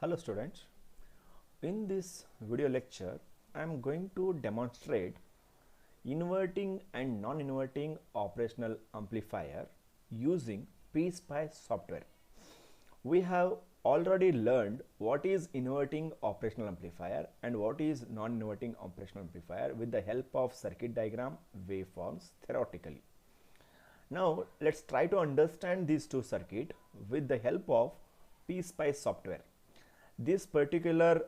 Hello students, in this video lecture I am going to demonstrate inverting and non-inverting operational amplifier using PSpice software. We have already learned what is inverting operational amplifier and what is non-inverting operational amplifier with the help of circuit diagram waveforms theoretically. Now let's try to understand these two circuits with the help of PSpice software. These particular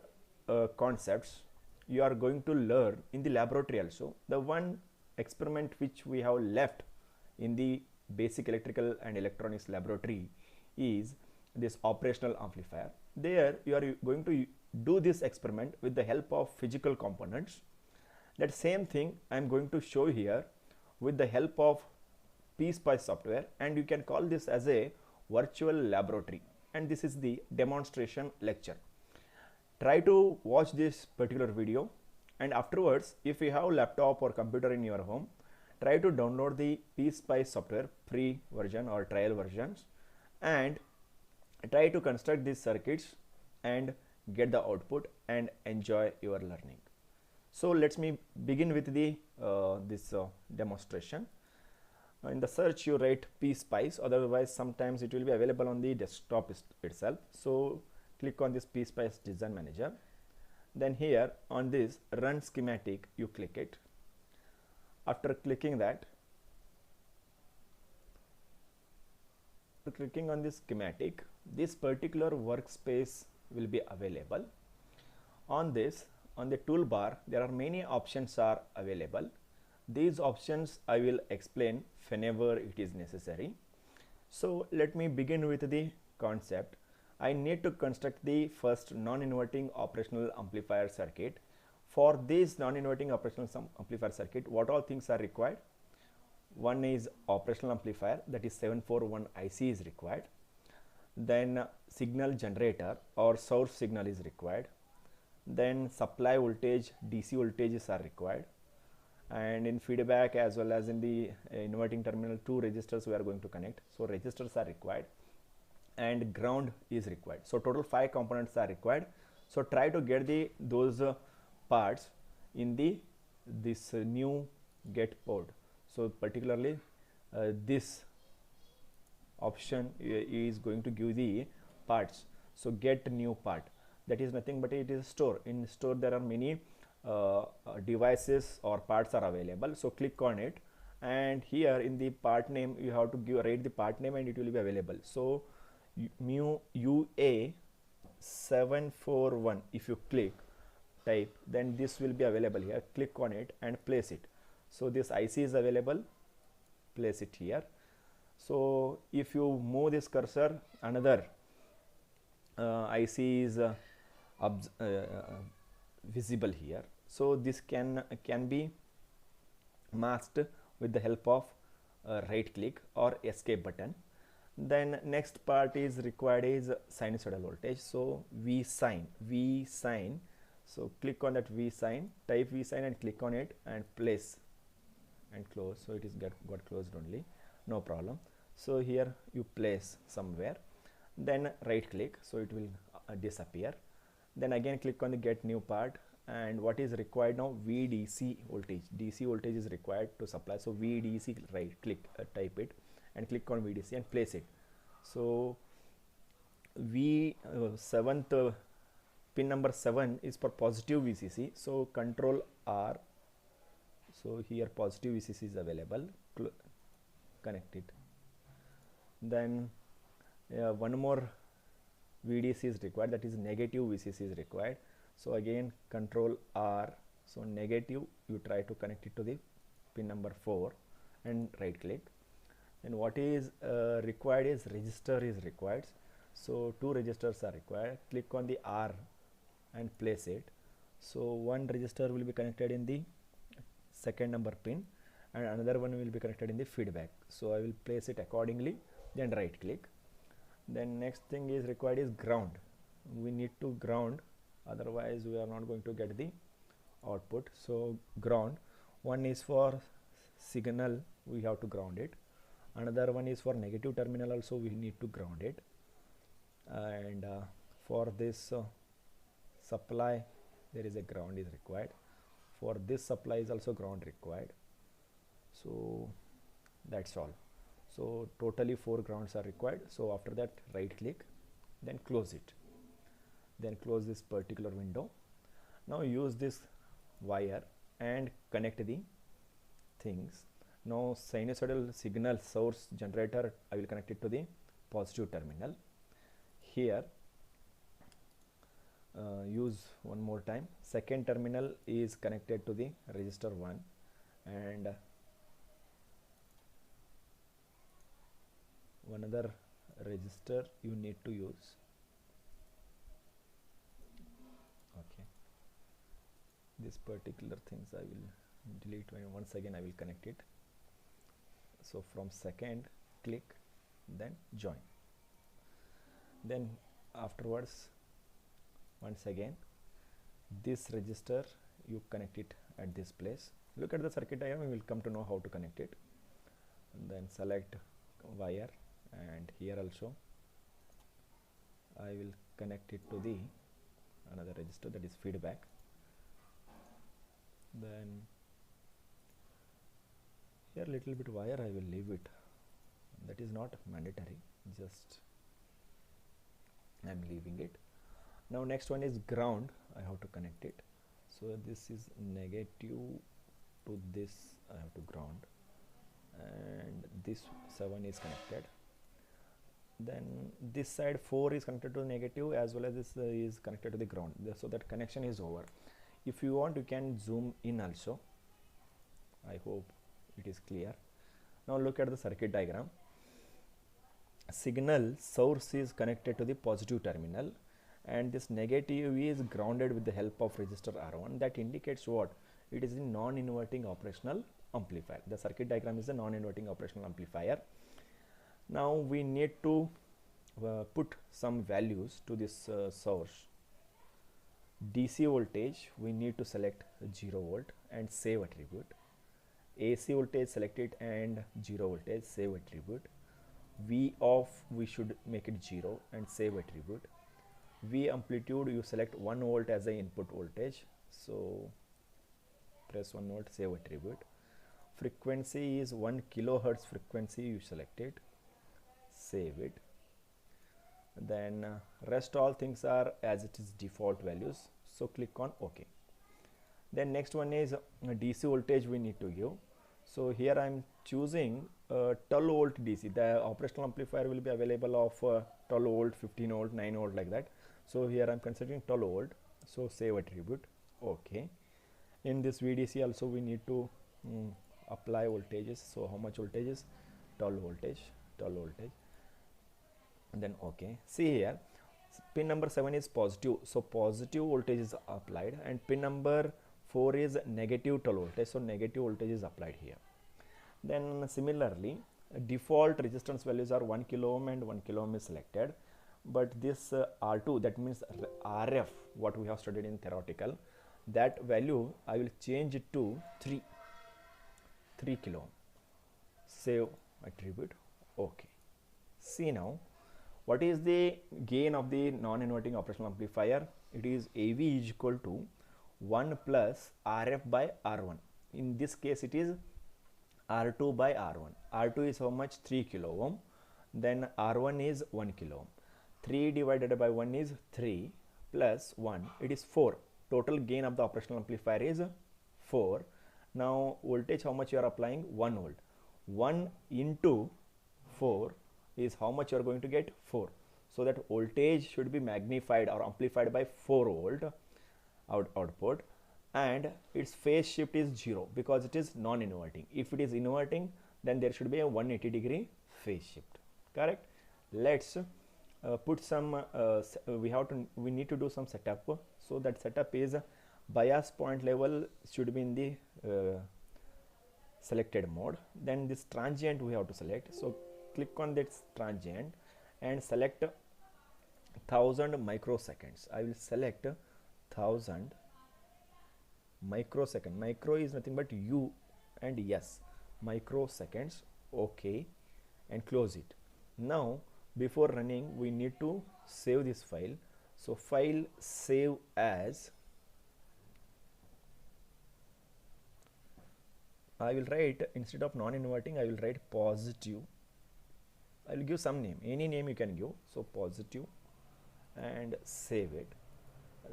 concepts you are going to learn in the laboratory also. The one experiment which we have left in the basic electrical and electronics laboratory is this operational amplifier. There you are going to do this experiment with the help of physical components. That same thing I am going to show here with the help of PSpice software, and you can call this as a virtual laboratory, and this is the demonstration lecture. Try to watch this particular video, and afterwards if you have laptop or computer in your home, try to download the PSpice software free version or trial versions and try to construct these circuits and get the output and enjoy your learning. So let's me begin with the demonstration. In the search you write PSpice, otherwise sometimes it will be available on the desktop itself. So click on this PSpice design manager, then here on this run schematic you click it. After clicking that, clicking on this schematic, this particular workspace will be available. On this, on the toolbar, there are many options are available. These options I will explain whenever it is necessary. So let me begin with the concept. I need to construct the first non-inverting operational amplifier circuit. For this non-inverting operational amplifier circuit, what all things are required? One is operational amplifier, that is 741 IC is required. Then signal generator or source signal is required. Then supply voltage, DC voltages are required. And in feedback as well as in the inverting terminal, two resistors we are going to connect. So resistors are required and ground is required. So total 5 components are required. So try to get those parts in this new get port. So particularly this option is going to give the parts. So get new part, that is nothing but it is store. In store there are many devices or parts are available. So click on it, and here in the part name you have to write the part name and it will be available. So mu UA 741, if you type, then this will be available here. Click on it and place it. So this IC is available, place it here. So if you move this cursor, another IC is visible here. So this can be masked with the help of right click or escape button. Then next part is required is sinusoidal voltage. So V sine. So click on that V sine, type V sine and click on it and place and close. So it is got closed only, no problem. So here you place somewhere, then right click, so it will disappear. Then again click on the get new part, and what is required now? VDC voltage. DC voltage is required to supply. So VDC, right click, type it and click on VDC and place it. So seventh pin number 7 is for positive VCC. So control R. So here positive VCC is available. Connect it. Then one more VDC is required, that is negative VCC is required. So again control R. So negative, you try to connect it to the pin number 4 and right click. And what is required is resistor is required. So 2 resistors are required. Click on the R and place it. So one resistor will be connected in the second number pin and another one will be connected in the feedback. So I will place it accordingly, then right click. Then next thing is required is ground. We need to ground, otherwise we are not going to get the output. So ground, one is for signal, we have to ground it. Another one is for negative terminal, also we need to ground it. And For this supply there is a ground is required. For this supply is also ground required. So that's all. So totally 4 grounds are required. So after that, right click, then close it, then close this particular window. Now use this wire and connect the things. Now sinusoidal signal source generator, I will connect it to the positive terminal. Here use one more time, second terminal is connected to the resistor 1, and one other resistor you need to use. Okay, this particular things I will delete, and once again I will connect it. So from second click, then join, then afterwards once again this resistor you connect it at this place. Look at the circuit diagram, we will come to know how to connect it. And then select wire, and here also I will connect it to the another resistor, that is feedback. Then here little bit wire I will leave it, that is not mandatory, just I am leaving it. Now next one is ground, I have to connect it. So this is negative to this, I have to ground, and this 7 is connected. Then this side 4 is connected to negative, as well as this is connected to the ground. So that connection is over. If you want, you can zoom in also. I hope it is clear. Now look at the circuit diagram. Signal source is connected to the positive terminal, and this negative is grounded with the help of resistor R1. That indicates what? It is a non-inverting operational amplifier. The circuit diagram is a non-inverting operational amplifier. Now we need to put some values to this source. DC voltage we need to select 0 volt and save attribute. AC voltage select it and 0 voltage, save attribute. V off we should make it 0 and save attribute. V amplitude you select 1 volt as the input voltage, so press 1 volt, save attribute. Frequency is 1 kilohertz frequency, you select it, save it. Then rest all things are as it is default values, so click on OK. Then next one is DC voltage we need to give. So here I am choosing 12 volt DC. The operational amplifier will be available of 12 volt, 15 volt, 9 volt, like that. So here I am considering 12 volt, so save attribute, OK. In this VDC also we need to apply voltages. So how much voltages? 12 voltage, and then OK. See here, pin number 7 is positive, so positive voltage is applied, and pin number 4 is negative 12 voltage, so negative voltage is applied here. Then similarly, default resistance values are 1 kilo ohm and 1 kilo ohm is selected, but this R2, that means RF, what we have studied in theoretical, that value I will change it to 3 kilo ohm. Save attribute, OK. See now, what is the gain of the non-inverting operational amplifier? It is AV is equal to 1 plus RF by R1. In this case it is R2 by R1. R2 is how much? 3 kilo ohm. Then R1 is 1 kilo ohm. 3 divided by 1 is 3 plus 1, it is 4. Total gain of the operational amplifier is 4. Now voltage how much you are applying? 1 volt. 1 into 4 is how much you are going to get? 4. So that voltage should be magnified or amplified by 4 volt output, and its phase shift is 0 because it is non-inverting. If it is inverting, then there should be a 180 degree phase shift. Correct? Let's put some we need to do some setup. So that setup is bias point level should be in the selected mode. Then this transient we have to select. So click on this transient and select 1000 microseconds. I will select 1000 microsecond. Micro is nothing but U and S, microseconds. OK, and close it. Now before running we need to save this file. So file save as, I will write, instead of non-inverting I will write positive. I will give some name, any name you can give, so positive, and save it.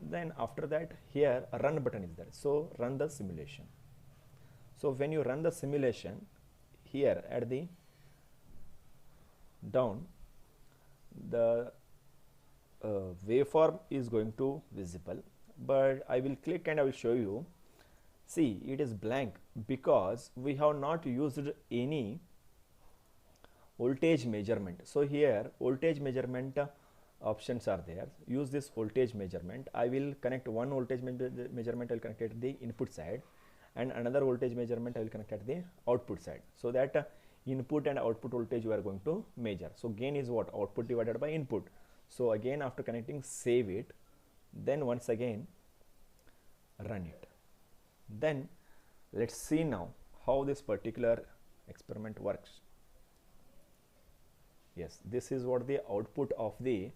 Then after that here a run button is there, so run the simulation. So when you run the simulation, here at the down, the waveform is going to visible, but I will click and I will show you. See, it is blank because we have not used any voltage measurement. So here voltage measurement options are there. Use this voltage measurement. I will connect one voltage measurement, I will connect at the input side, and another voltage measurement I will connect at the output side, so that input and output voltage we are going to measure. So gain is what? Output divided by input. So again, after connecting, save it, then once again run it. Then let's see now how this particular experiment works. Yes, this is what the output of the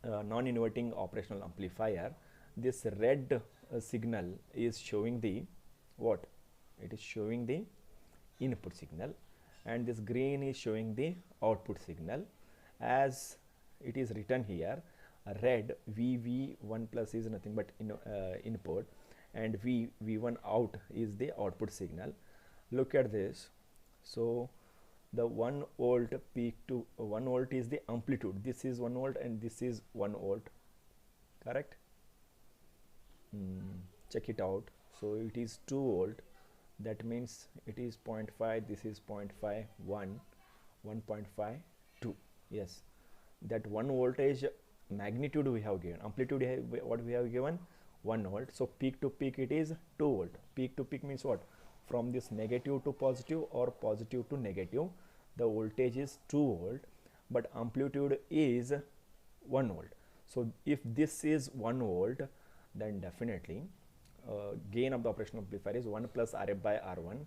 non-inverting operational amplifier. This red signal is showing the what? It is showing the input signal, and this green is showing the output signal. As it is written here, red VV1 plus is nothing but input, and V1 out is the output signal. Look at this. So the 1 volt peak to 1 volt is the amplitude. This is 1 volt and this is 1 volt, correct? Check it out. So it is 2 volt, that means it is 0.5, this is 0.5, 1, 1.5, 2. Yes, that 1 voltage magnitude we have given, amplitude what we have given, 1 volt. So peak to peak it is 2 volt. Peak to peak means what? From this negative to positive or positive to negative, the voltage is 2 volt, but amplitude is 1 volt. So if this is 1 volt, then definitely gain of the operational amplifier is 1 plus RF by R1.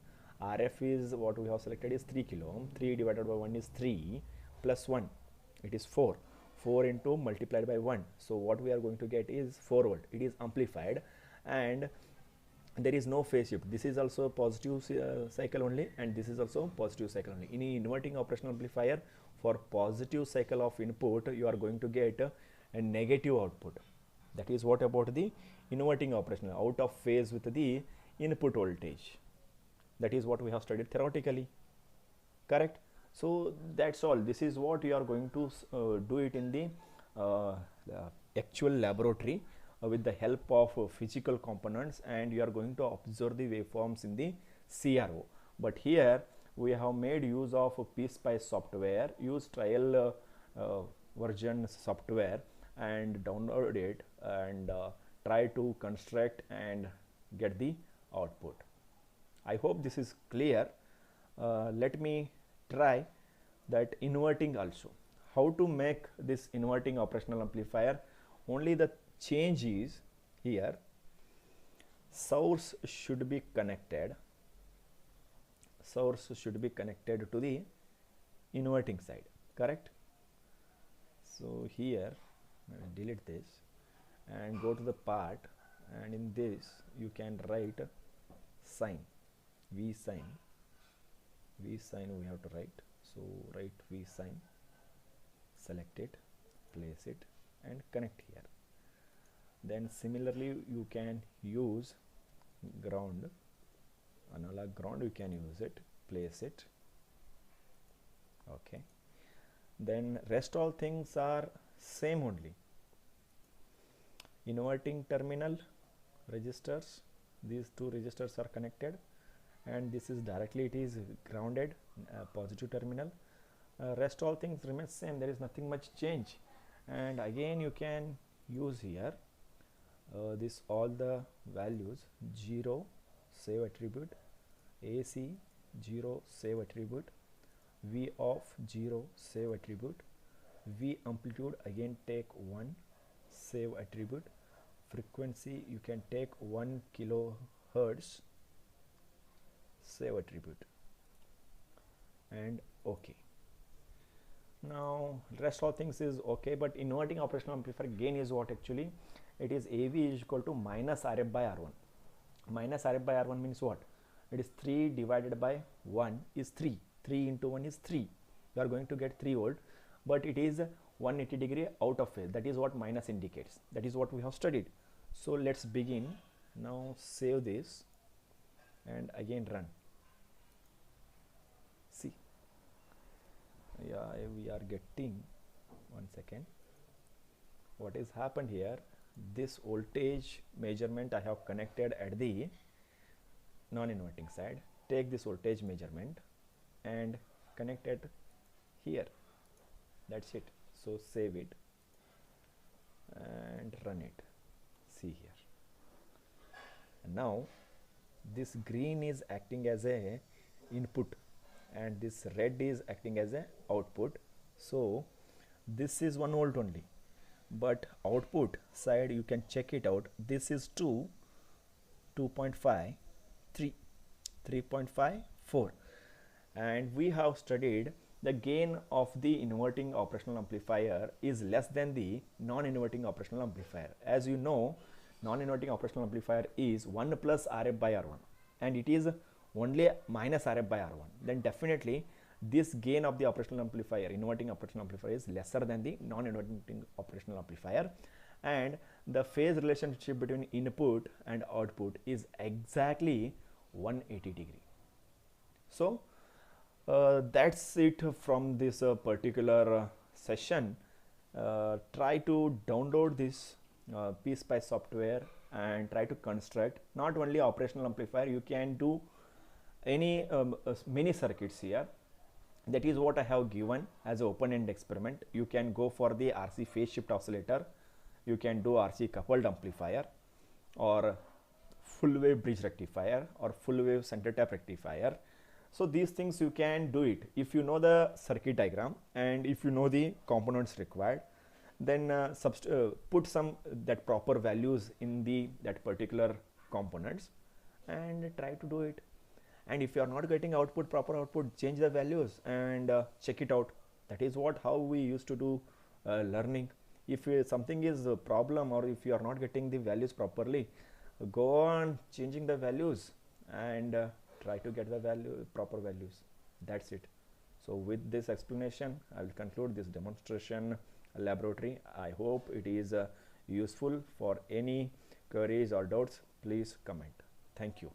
RF is what we have selected is 3 kilo ohm. 3 divided by 1 is 3 plus 1, it is 4. 4 into multiplied by 1. So what we are going to get is 4 volt. It is amplified and there is no phase shift. This is also positive cycle only, and this is also positive cycle only. In inverting operational amplifier, for positive cycle of input you are going to get a negative output. That is what about the inverting operational, out of phase with the input voltage. That is what we have studied theoretically, correct? So that's all. This is what you are going to do it in the actual laboratory with the help of physical components, and you are going to observe the waveforms in the CRO. But here we have made use of PSpice software. Use trial version software and download it and try to construct and get the output. I hope this is clear. Let me try that inverting also. How to make this inverting operational amplifier? Only the change is here, source should be connected. Source should be connected to the inverting side, correct? So here delete this and go to the part, and in this you can write sine, V sine we have to write. So write V sine, select it, place it and connect here. Then similarly you can use ground, analog ground, you can use it, place it, okay. Then rest all things are same only. Inverting terminal resistors, these two resistors are connected, and this is directly it is grounded, positive terminal. Rest all things remain same, there is nothing much change. And again you can use here this all the values, 0 save attribute, AC 0 save attribute, V off 0 save attribute, V amplitude again take 1 save attribute, frequency you can take 1 kilohertz save attribute, and OK. Now rest all things is okay, but inverting operational amplifier gain is what actually it is. AV is equal to minus RF by R1. Minus RF by R1 means what? It is 3 divided by 1 is 3. 3 into 1 is 3. You are going to get 3 volt, but it is 180 degree out of phase. That is what minus indicates. That is what we have studied. So let's begin. Now save this and again run. See, yeah, we are getting, one second, what is happened here. This voltage measurement I have connected at the non-inverting side. Take this voltage measurement and connect it here. That's it. So save it and run it. See here. And now this green is acting as a input and this red is acting as a output. So this is 1 volt only, but output side you can check it out. This is 2, 2.5, 3, 3.5, 4, and we have studied the gain of the inverting operational amplifier is less than the non-inverting operational amplifier. As you know, non-inverting operational amplifier is 1 plus RF by R1 and it is only minus RF by R1. Then definitely this gain of the operational amplifier, inverting operational amplifier, is lesser than the non-inverting operational amplifier, and the phase relationship between input and output is exactly 180 degree. So that's it from this particular session. Try to download this PSpice software and try to construct not only operational amplifier, you can do any mini circuits here. That is what I have given as an open-end experiment. You can go for the RC phase shift oscillator, you can do RC coupled amplifier or full wave bridge rectifier or full wave center tap rectifier. So these things you can do it if you know the circuit diagram and if you know the components required. Then put some that proper values in the that particular components and try to do it. And if you are not getting output, proper output, change the values and check it out. That is what how we used to do learning. If something is a problem or if you are not getting the values properly, go on changing the values and try to get the proper values. That's it. So with this explanation, I will conclude this demonstration laboratory. I hope it is useful. For any queries or doubts, please comment. Thank you.